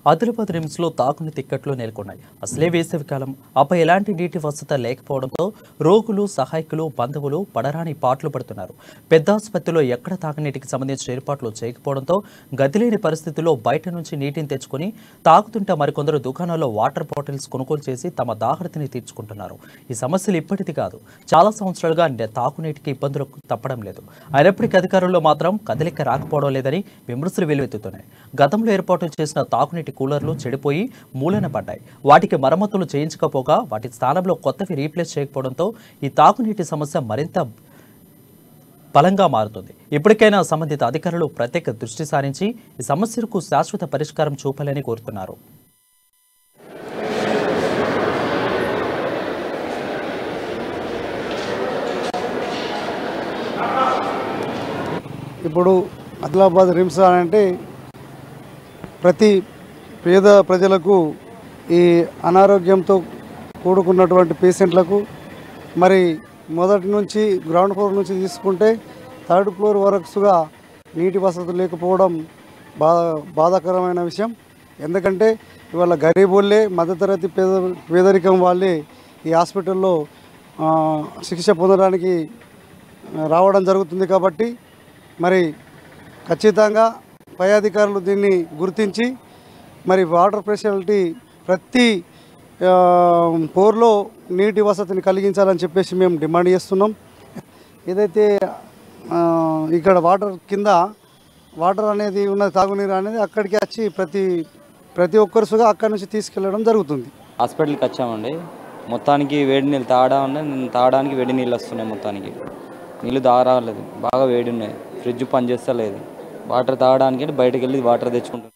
ఆదిలాబాద్ రిమ్స్లో తాగునీటి ఇక్కట్లు నెలకొన్నాయి. అసలే వేసవికాలం, ఆపై ఎలాంటి నీటి వసతి లేకపోవడంతో రోగులు, సహాయకులు, బంధువులు పడరాని పాటలు పడుతున్నారు. పెద్ద ఆసుపత్రిలో ఎక్కడ తాగునీటికి సంబంధించిన ఏర్పాట్లు చేయకపోవడంతో గదిలేని పరిస్థితుల్లో బయట నుంచి నీటిని తెచ్చుకుని తాగుతుంటే మరికొందరు దుకాణాల్లో వాటర్ బాటిల్స్ కొనుగోలు చేసి తమ దాహరితిని తీర్చుకుంటున్నారు. ఈ సమస్యలు ఇప్పటిది కాదు, చాలా సంవత్సరాలుగా తాగునీటికి ఇబ్బందులు తప్పడం లేదు. అయినప్పటికీ అధికారుల్లో మాత్రం కదలిక రాకపోవడం లేదని విమర్శలు వెల్లువెత్తుతున్నాయి. గతంలో ఏర్పాటు చేసిన తాగునీటి కూలర్లు చెడిపోయి మూలన పడ్డాయి. వాటికి మరమ్మతులు చేయించకపోగా వాటి స్థానంలో కొత్తవి రీప్లేస్ చేయకపోవడంతో ఈ తాగునీటి సమస్య మరింత బలంగా మారుతుంది. ఇప్పటికైనా సంబంధిత అధికారులు ప్రత్యేక దృష్టి సారించి ఈ సమస్యలకు శాశ్వత పరిష్కారం చూపాలని కోరుతున్నారు. ఇప్పుడు ఆదిలాబాద్ రిమ్స్ అంటే ప్రతి పేద ప్రజలకు ఈ అనారోగ్యంతో కూడుకున్నటువంటి పేషెంట్లకు మరి మొదటి నుంచి గ్రౌండ్ ఫ్లోర్ నుంచి తీసుకుంటే థర్డ్ ఫ్లోర్ వరకుగా నీటి వసతులు లేకపోవడం బాధాకరమైన విషయం. ఎందుకంటే ఇవాళ గరీబుల్లే, మధ్యతరగతి పేదరికం వాళ్ళే ఈ హాస్పిటల్లో చికిత్స పొందడానికి రావడం జరుగుతుంది. కాబట్టి మరి ఖచ్చితంగా పై అధికారులు దీన్ని గుర్తించి మరి వాటర్ ఫెసిలిటీ ప్రతి పోర్లో నీటి వసతిని కలిగించాలని చెప్పేసి మేము డిమాండ్ చేస్తున్నాం. ఏదైతే ఇక్కడ వాటర్ కింద వాటర్ అనేది ఉన్న తాగునీరు అనేది అక్కడికి వచ్చి ప్రతి ఒక్కరుగా అక్కడి నుంచి తీసుకెళ్ళడం జరుగుతుంది. హాస్పిటల్కి వచ్చామండి. మొత్తానికి వేడి నీళ్ళు తాగడానికి వేడి నీళ్ళు వస్తున్నాయి. మొత్తానికి నీళ్ళు తాగరాలేదు, బాగా వేడి ఉన్నాయి. ఫ్రిడ్జ్ పనిచేస్తలేదు. వాటర్ తాగడానికి బయటకు వెళ్ళి వాటర్ తెచ్చుకుంటున్నాం.